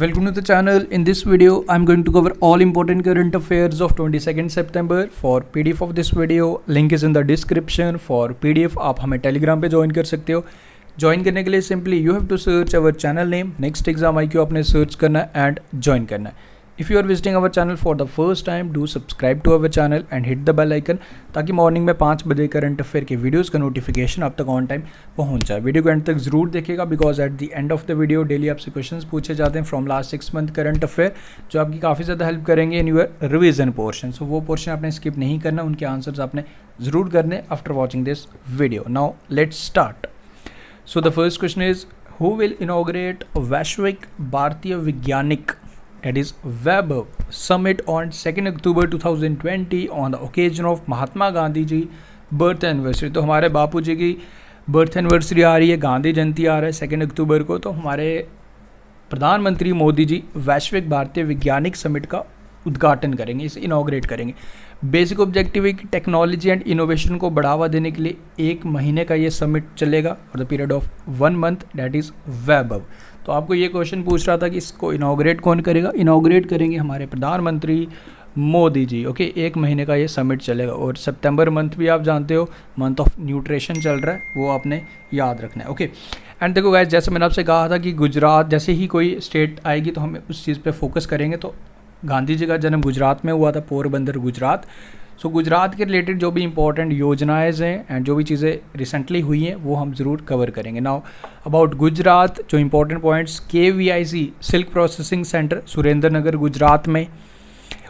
Welcome to the channel. In this video, I'm going to cover all important current affairs of 22nd September. For PDF of this video, link is in the description. For PDF, आप हमें Telegram पे join कर सकते हो. Join करने के लिए simply you have to search our channel name. Next exam IQ आपने सर्च करना है एंड ज्वाइन करना है. If you are visiting our channel for the first time, do subscribe to our channel and hit the bell icon ताकि morning में 5 बजे current affair के videos का नोटिफिकेशन आप तक ऑन टाइम पहुंच जाए. वीडियो को एंड तक जरूर देखेगा because at the end of the video daily आपसे क्वेश्चंस पूछे जाते हैं from last 6 month current affair, जो आपकी काफ़ी ज़्यादा हेल्प करेंगे इन यूर रिविजन पोर्शन. सो वो पोर्शन आपने स्किप नहीं करना, उनके आंसर्स आपने ज़रूर करने after watching this video. Now let's start. So the first question is who will inaugurate वैश्विक भारतीय वैज्ञानिक that is Vaibhav summit on 2nd October 2020 on the occasion of Mahatma Gandhi ji birth anniversary. तो हमारे बापू जी की बर्थ एनिवर्सरी आ रही है, गांधी जयंती आ रहा है 2 अक्टूबर को. तो हमारे प्रधानमंत्री मोदी जी वैश्विक भारतीय वैज्ञानिक समिट का उद्घाटन करेंगे, इसे इनॉग्रेट करेंगे. बेसिक ऑब्जेक्टिव है कि टेक्नोलॉजी एंड इनोवेशन को बढ़ावा देने के लिए 1 महीने का ये समिट चलेगा और the period of 1 month that is Vaibhav. तो आपको ये क्वेश्चन पूछ रहा था कि इसको इनॉग्रेट कौन करेगा. इनॉग्रेट करेंगे हमारे प्रधानमंत्री मोदी जी. ओके 1 महीने का ये समिट चलेगा और सितंबर मंथ भी आप जानते हो मंथ ऑफ न्यूट्रिशन चल रहा है, वो आपने याद रखना है. ओके एंड देखो गाइस, जैसे मैंने आपसे कहा था कि गुजरात जैसे ही कोई स्टेट आएगी तो हम उस चीज़ पे फोकस करेंगे. तो गांधी जी का जन्म गुजरात में हुआ था, पोरबंदर गुजरात. सो गुजरात के रिलेटेड जो भी इंपॉर्टेंट योजनाएं हैं एंड जो भी चीज़ें रिसेंटली हुई हैं वो हम ज़रूर कवर करेंगे. नाउ अबाउट गुजरात, जो important points, KVIC silk processing centre Surendranagar Gujarat में.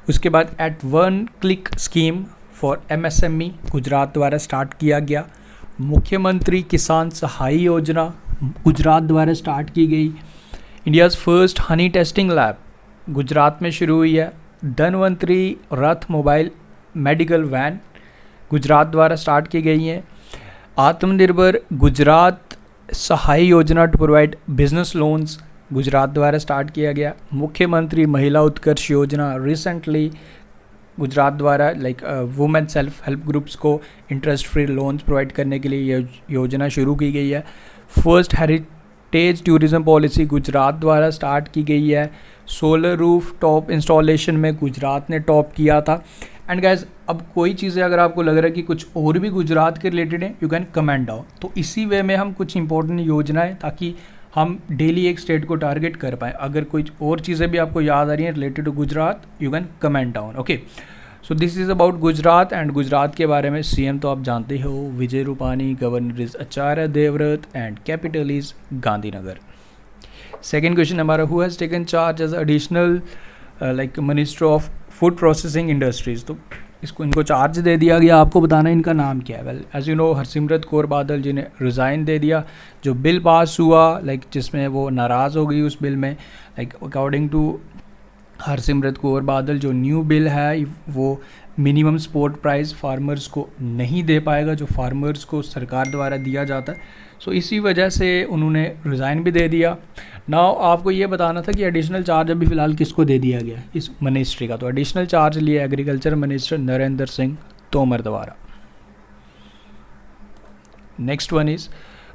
उसके बाद at 1 click scheme for MSME Gujarat द्वारा स्टार्ट किया गया. मुख्यमंत्री किसान सहाय योजना गुजरात द्वारा स्टार्ट की गई. India's first Honey testing lab Gujarat में शुरू हुई है. धनवंतरी रथ मोबाइल मेडिकल वैन गुजरात द्वारा स्टार्ट की गई हैं. आत्मनिर्भर Gujarat Sahay Yojana to provide business loans Gujarat द्वारा स्टार्ट किया गया. मुख्यमंत्री महिला उत्कर्ष योजना रिसेंटली गुजरात द्वारा वुमेन सेल्फ हेल्प ग्रुप्स को इंटरेस्ट फ्री लोन्स प्रोवाइड करने के लिए ये योजना शुरू की गई है. First heritage tourism policy Gujarat द्वारा स्टार्ट की गई है. सोलर रूफ टॉप इंस्टॉलेशन में गुजरात ने टॉप किया था. एंड गाइज, अब कोई चीज़ें अगर आपको लग रहा है कि कुछ और भी गुजरात के रिलेटेड हैं, यू कैन कमेंट डाउन. तो इसी वे में हम कुछ इंपॉर्टेंट योजनाएं, ताकि हम डेली एक स्टेट को टारगेट कर पाएँ. अगर कोई और चीज़ें भी आपको याद आ रही हैं related to Gujarat, you can comment down. Okay so this is about Gujarat. And Gujarat के बारे में CM तो आप जानते हो, Vijay Rupani. Governor is Acharya Devvrat and capital is Gandhinagar. Second question हमारा, who has taken charge as additional minister of food processing industries. तो इनको चार्ज दे दिया गया. आपको बताना है इनका नाम क्या है. Well as you know, Harsimrat Kaur Badal ji ने रिज़ाइन दे दिया. जो बिल पास हुआ जिसमें वो नाराज़ हो गई, उस बिल में अकॉर्डिंग टू हरसिमरत कौर बादल, जो न्यू बिल है वो मिनिमम सपोर्ट प्राइस फार्मर्स को नहीं दे पाएगा, जो फार्मर्स को सरकार द्वारा दिया जाता है. सो इसी वजह से उन्होंने रिज़ाइन भी दे दिया. नाउ आपको ये बताना था कि एडिशनल चार्ज अभी फ़िलहाल किसको दे दिया गया इस मिनिस्ट्री का. तो एडिशनल चार्ज लिया एग्रीकल्चर मिनिस्टर नरेंद्र सिंह तोमर द्वारा. Next one is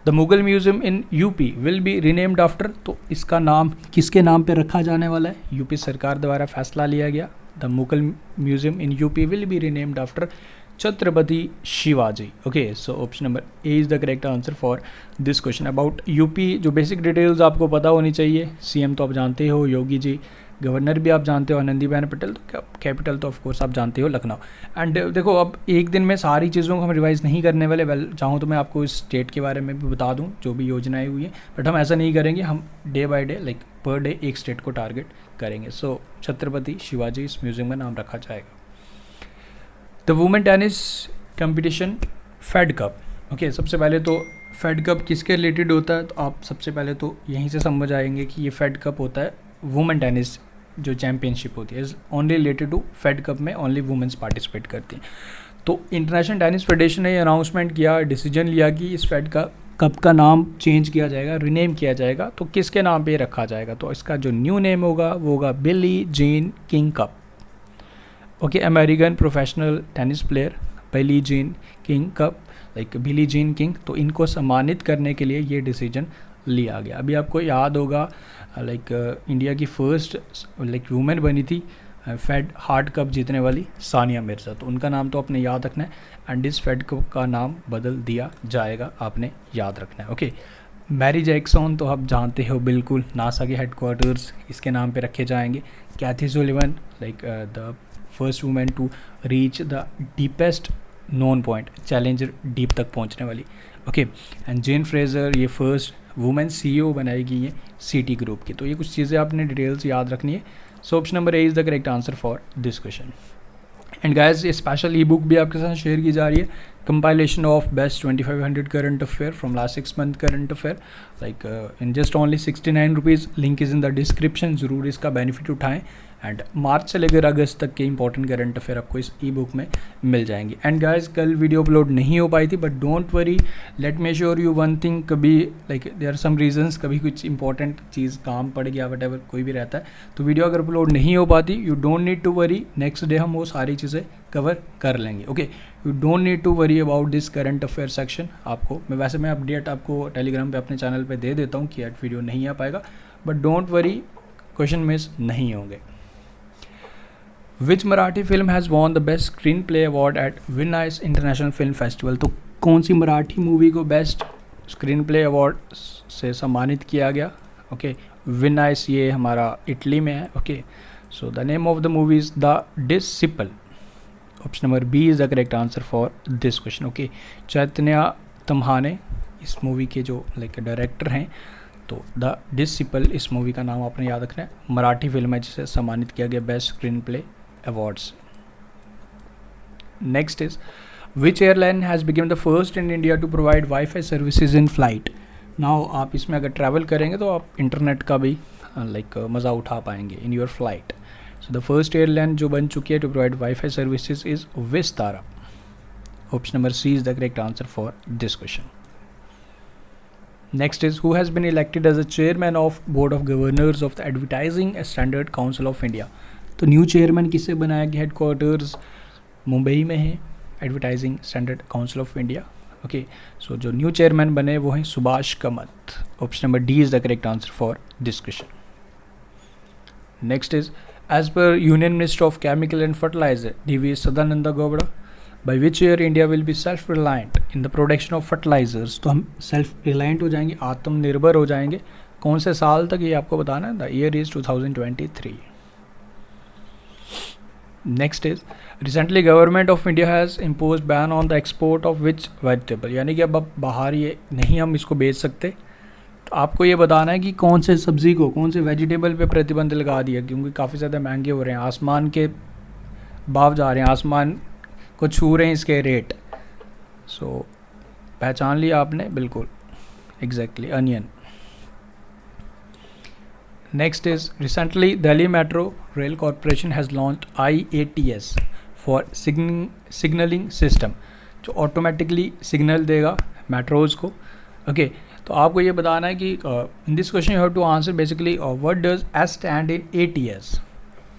the Mughal museum in UP will be renamed after. तो इसका नाम किसके नाम पे रखा जाने वाला है, UP सरकार द्वारा फैसला लिया गया. The Mughal museum in UP will be renamed after Chhatrapati Shivaji. Okay so option number A is the correct answer for this question. About UP जो बेसिक डिटेल्स आपको पता होनी चाहिए. CM तो आप जानते हो योगी जी, गवर्नर भी आप जानते हो आनंदीबेन पटेल, तो कैपिटल तो ऑफ कोर्स आप जानते हो लखनऊ. एंड देखो, अब एक दिन में सारी चीज़ों को हम रिवाइज़ नहीं करने वाले. वेल चाहूँ तो मैं आपको इस स्टेट के बारे में भी बता दूँ जो भी योजनाएं हुई हैं, बट हम ऐसा नहीं करेंगे. हम day by day per day एक स्टेट को टारगेट करेंगे. सो छत्रपति शिवाजी इस म्यूज़ियम का नाम रखा जाएगा. The women tennis competition Fed Cup. Okay सबसे पहले तो फेड कप किसके रिलेटेड होता है, तो आप सबसे पहले तो यहीं से समझ आएंगे कि ये फेड कप होता है वुमेन टेनिस जो चैम्पियनशिप होती है, is only related to Fed Cup में ओनली वुमेन्स पार्टिसिपेट करती हैं. तो इंटरनेशनल टेनिस फेडरेशन ने अनाउंसमेंट किया, डिसीजन लिया कि इस फेड कप का नाम चेंज किया जाएगा, रीनेम किया जाएगा. तो किसके नाम पे रखा जाएगा, तो इसका जो न्यू नेम होगा वो होगा Billie Jean King cup. Okay American professional tennis player Billie Jean King cup, Billie Jean King. तो इनको सम्मानित करने के लिए ये डिसीजन लिया गया. अभी आपको याद होगा लाइक इंडिया की फर्स्ट लाइक वुमेन बनी थी फेड हार्ड कप जीतने वाली सानिया मिर्ज़ा, तो उनका नाम तो आपने याद रखना है एंड इस फेड कप का नाम बदल दिया जाएगा, आपने याद रखना है। ओके, मैरी जैक्सन तो आप जानते हो बिल्कुल, नासा के हेडक्वार्टर्स इसके नाम पे रखे जाएंगे। Kathy Sullivan like the first women to reach the deepest known point, Challenger Deep तक पहुंचने वाली। ओके, एंड जेन फ्रेजर ये फर्स्ट वुमेन CEO बनाई गई है सीटी ग्रुप की। तो ये कुछ चीज़ें आपने डिटेल्स याद रखनी है। So option number A is the correct answer for this question. And guys ये स्पेशल ई बुक भी आपके साथ शेयर की जा रही है, compilation of best 2500 current affair from last 6 month current affair like in just only 69 rupees, link is in the description, ज़रूर इसका बेनिफिट उठाएं एंड मार्च से लेकर अगस्त तक के इंपॉर्टेंट करंट अफेयर आपको इस ई बुक में मिल जाएंगी। एंड गाइस कल वीडियो अपलोड नहीं हो पाई थी, but don't worry, let me sure you one thing, कभी like there are some reasons, कभी कुछ इंपॉर्टेंट चीज़ काम पड़ गया वट एवर कोई भी रहता है, तो वीडियो अगर अपलोड नहीं हो पाती you don't need to worry, next day हम वो सारी चीज़ें कवर कर लेंगे। Okay, you don't need to worry about this current affair section. आपको मैं अपडेट आपको टेलीग्राम पे अपने चैनल पे दे देता हूँ कि एट वीडियो नहीं आ पाएगा, but don't worry, question miss नहीं होंगे। Which Marathi film has won the best screenplay award at Venice international film festival, तो कौन सी मराठी मूवी को बेस्ट स्क्रीन प्ले अवार्ड से सम्मानित किया गया? ओके, विनाइस ये हमारा इटली में है। Okay, so the name of the movie is the disciple. Option number B is the correct answer for this question. Okay, Chaitanya Tamhane इस मूवी के जो लाइक डायरेक्टर हैं, तो द डिसिपल इस मूवी का नाम आपने याद रखना है, मराठी फिल्म है जिसे सम्मानित किया गया best screenplay awards. Next is which airline has become the first in India to provide wifi services in flight. Now आप इसमें अगर ट्रैवल करेंगे तो आप इंटरनेट का भी लाइक मज़ा उठा पाएंगे in your flight. So the first airline जो बन चुकी है to provide wifi services is Vistara. Option number C is the correct answer for this question. Next is who has been elected as the chairman of Board of Governors of the Advertising Standard Council of India। तो new chairman किसे बनाया गया? Headquarters Mumbai में है advertising standard council of India. Okay, so जो new chairman बने वो हैं Subhash Kamat. Option number D is the correct answer for this question. Next is as per union minister of chemical and fertilizer DV Sadananda Gowda, by which year India will be self reliant in the production of fertilizers. तो हम self reliant हो जाएंगे, आत्मनिर्भर हो जाएंगे, कौन से साल तक ये आपको बताना है? The year is 2023। Next is recently government of India has impose ban on the export of which vegetable, यानी कि अब बाहर ये नहीं हम इसको बेच सकते, तो आपको ये बताना है कि कौन से सब्ज़ी को, कौन से वेजिटेबल पे प्रतिबंध लगा दिया, क्योंकि काफ़ी ज़्यादा महंगे हो रहे हैं, आसमान के भाव जा रहे हैं, आसमान को छू रहे हैं इसके रेट। सो पहचान लिया आपने, बिल्कुल exactly, onion. Next is recently Delhi metro rail corporation has launch IATS for signalling system, जो ऑटोमेटिकली सिग्नल देगा मेट्रोज़ को। ओके, तो आपको ये बताना है कि in this question you have to answer basically what does S stand in ATS।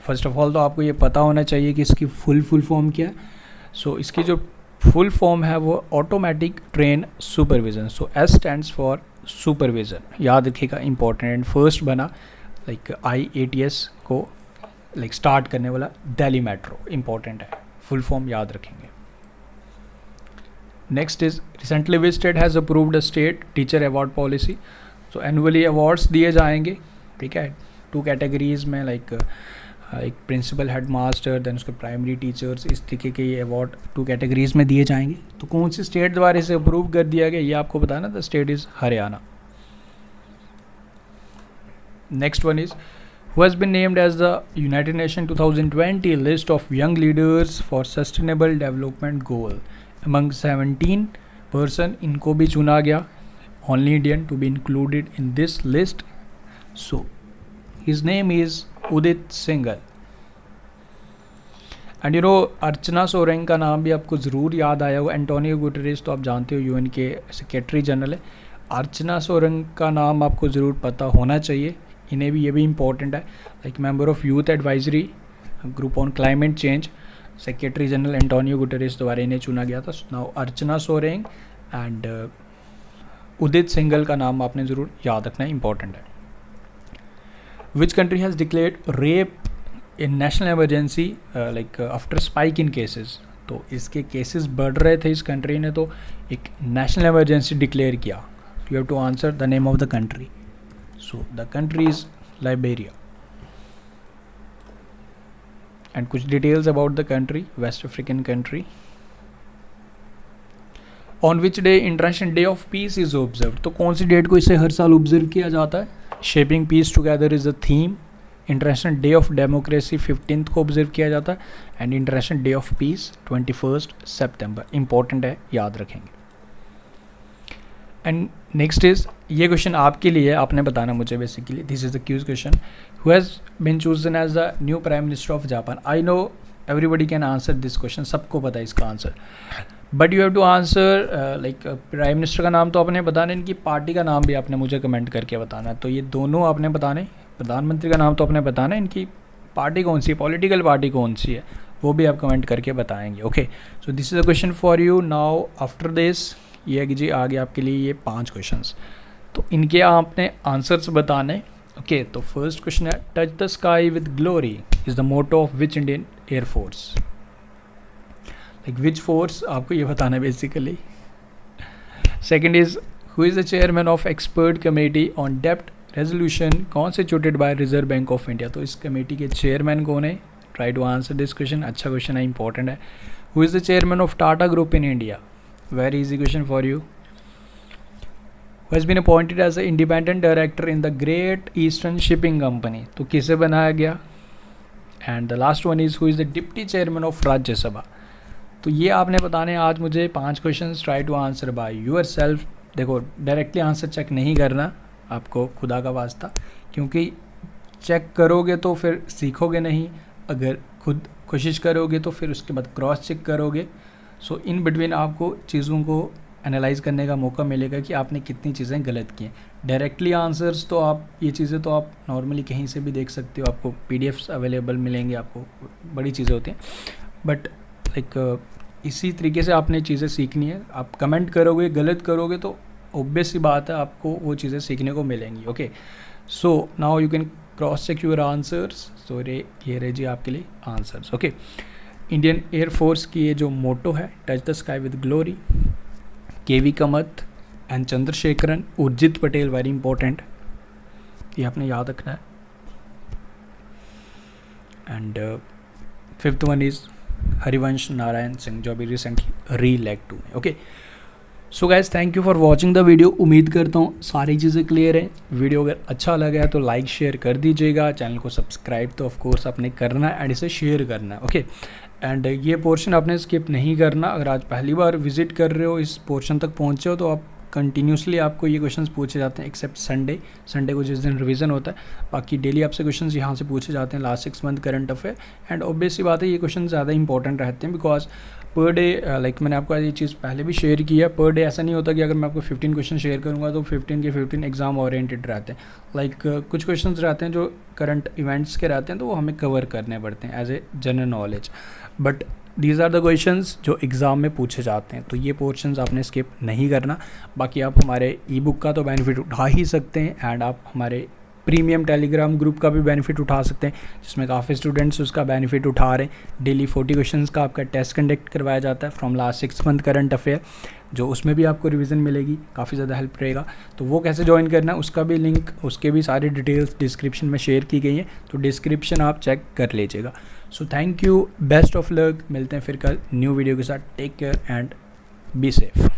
First of all तो आपको ये पता होना चाहिए कि इसकी फुल फॉर्म क्या है। सो इसकी जो फुल फॉर्म है वो automatic train supervision. So S stands for supervision, याद रखिएगा, इंपॉर्टेंट। एंड फर्स्ट बना लाइक IATS को लाइक स्टार्ट करने वाला दिल्ली मेट्रो, इंपॉर्टेंट है, फुल फॉर्म याद रखेंगे। Next is recently which state has approved a state teacher award policy. तो एनुअली अवार्ड्स दिए जाएंगे, ठीक है, 2 कैटेगरीज में, लाइक एक प्रिंसिपल हेड मास्टर, देन उसके प्राइमरी टीचर्स, इस तरीके के ये अवार्ड 2 कैटेगरीज में दिए जाएंगे। तो कौन सी स्टेट द्वारा इसे अप्रूव कर दिया गया ये आपको बताना। The state is Haryana. Next one is who has been named as the United Nations 2020 list of young leaders for sustainable development goal among 17 person, इनको भी चुना गया, only Indian to be included in this list. So his name is Udit Singhal. And you know Archana Soreng का नाम भी आपको ज़रूर याद आया होगा। एंटोनियो गुटेरेस तो आप जानते हो UN के सेक्रेटरी जनरल है, अर्चना सोरेंग का नाम आपको ज़रूर पता होना चाहिए, इन्हें भी, ये भी इम्पोर्टेंट है, like member of youth advisory group on climate change, secretary general Antonio Guterres द्वारा इन्हें चुना गया था। नाउ अर्चना सोरेंग एंड उदित सिंघल का नाम आपने ज़रूर याद रखना है, इंपॉर्टेंट है। Which country has declared rape in national emergency like after spike in cases. तो इसके केसेस बढ़ रहे थे इस कंट्री ने, तो एक नेशनल एमरजेंसी डिक्लेयर किया। You have to answer the name of the country. So the country is Liberia. And कुछ details about the country, west African country. On which day international day of peace is observe. तो कौन सी date को इसे हर साल observe किया जाता है? Shaping peace together is the theme. International day of democracy 15th को ऑब्जर्व किया जाता है। And international day of peace 21 सितंबर। इंपॉर्टेंट है, याद रखेंगे। एंड नेक्स्ट इज, ये क्वेश्चन आपके लिए, आपने बताना मुझे basically, this is the quiz question. Who has been chosen as the new prime minister of Japan? I know everybody can answer this question, सबको पता है इसका answer, but you have to answer like prime minister का नाम तो आपने बताना, इनकी पार्टी का नाम भी आपने मुझे कमेंट करके बताना है। तो ये दोनों आपने बताने, प्रधानमंत्री का नाम तो आपने बताना है, इनकी पार्टी कौन सी है, पॉलिटिकल पार्टी कौन सी है, वो भी आप कमेंट करके बताएंगे। Okay, so this is a question for you. Now after this, ये है कि जी आगे आपके लिए ये 5 क्वेश्चंस, तो इनके आपने आंसर्स बताने। ओके, तो फर्स्ट क्वेश्चन है, touch the sky with glory is the motto of which Indian air force? Like which force, आपको ये बताना है basically. Second is, who is the chairman of expert committee on डेप्ट resolution constituted by Reserve Bank of India? तो इस committee के चेयरमैन कौन है? Try to answer this question, अच्छा क्वेश्चन है, इंपॉर्टेंट है। Who is the chairman of Tata group in India? Very easy question for you. Who has been appointed as the independent director in the Great Eastern Shipping Company? तो किसे बनाया गया? And the last one is, who is the deputy chairman of Rajya Sabha? तो ये आपने बताने आज मुझे 5 questions. Try to answer by yourself. देखो, डायरेक्टली आंसर चेक नहीं करना आपको, खुदा का वास्ता, क्योंकि चेक करोगे तो फिर सीखोगे नहीं, अगर खुद कोशिश करोगे तो फिर उसके बाद क्रॉस चेक करोगे। सो इन बिटवीन आपको चीज़ों को एनालाइज करने का मौका मिलेगा कि आपने कितनी चीज़ें गलत की हैं। डायरेक्टली आंसर्स तो आप, ये चीज़ें तो आप नॉर्मली कहीं से भी देख सकते हो, आपको PDFs अवेलेबल मिलेंगे, आपको बड़ी चीज़ें होती हैं, बट लाइक इसी तरीके से आपने चीज़ें सीखनी है। आप कमेंट करोगे, गलत करोगे तो ऑब्वियस सी बात है आपको वो चीज़ें सीखने को मिलेंगी। Okay, so now you can cross check your answers. So ये रहे जी आपके लिए आंसर्स। ओके, इंडियन एयरफोर्स की ये जो मोटो है, touch the sky with glory, KV Kamat and Chandrasekaran, Urjit Patel, very important, ये आपने याद रखना है। And 5th one is Harivansh Narayan Singh, जो अभी रिसेंटली री-इलेक्ट हुए। Okay, so guys, thank you for watching the video. उम्मीद करता हूँ सारी चीज़ें क्लियर हैं। वीडियो अगर अच्छा लगा है तो लाइक शेयर कर दीजिएगा। चैनल को सब्सक्राइब तो ऑफ कोर्स आपने करना है एंड इसे शेयर करना है। ओके, एंड ये पोर्शन आपने स्किप नहीं करना। अगर आज पहली बार विजिट कर रहे हो, इस पोर्शन तक पहुँचे हो, तो आप कंटिन्यूसली आपको ये क्वेश्चंस पूछे जाते हैं, एक्सेप्ट संडे को जिस दिन रिवीजन होता है। बाकी डेली आपसे क्वेश्चंस यहाँ से पूछे जाते हैं, last 6 month current affair. And obviously बात है, ये क्वेश्चन ज़्यादा इंपॉर्टेंट रहते हैं, बिकॉज पर डे, लाइक मैंने आपको ये चीज़ पहले भी शेयर की है, पर डे ऐसा नहीं होता कि अगर मैं आपको 15 क्वेश्चन शेयर करूँगा तो 15 के 15 एग्जाम ओरिएंटेड रहते हैं। लाइक कुछ क्वेश्चंस रहते हैं जो करंट इवेंट्स के रहते हैं, तो वो हमें कवर करने पड़ते हैं as a general knowledge, but these are the questions जो एग्ज़ाम में पूछे जाते हैं। तो ये पोर्शंस आपने स्किप नहीं करना। बाकी आप हमारे ई-बुक का तो बेनिफिट उठा ही सकते हैं, एंड आप हमारे प्रीमियम टेलीग्राम ग्रुप का भी बेनिफिट उठा सकते हैं, जिसमें काफ़ी स्टूडेंट्स उसका बेनिफिट उठा रहे हैं। डेली 40 क्वेश्चंस का आपका टेस्ट कंडक्ट करवाया जाता है from last 6 month current affair, जो उसमें भी आपको रिवीजन मिलेगी, काफ़ी ज़्यादा हेल्प रहेगा। तो वो कैसे ज्वाइन करना है, उसका भी लिंक, उसके भी सारी डिटेल्स डिस्क्रिप्शन में शेयर की गई हैं, तो डिस्क्रिप्शन आप चेक कर लीजिएगा। So thank you, best of luck, मिलते हैं फिर कल न्यू वीडियो के साथ। Take care and be safe.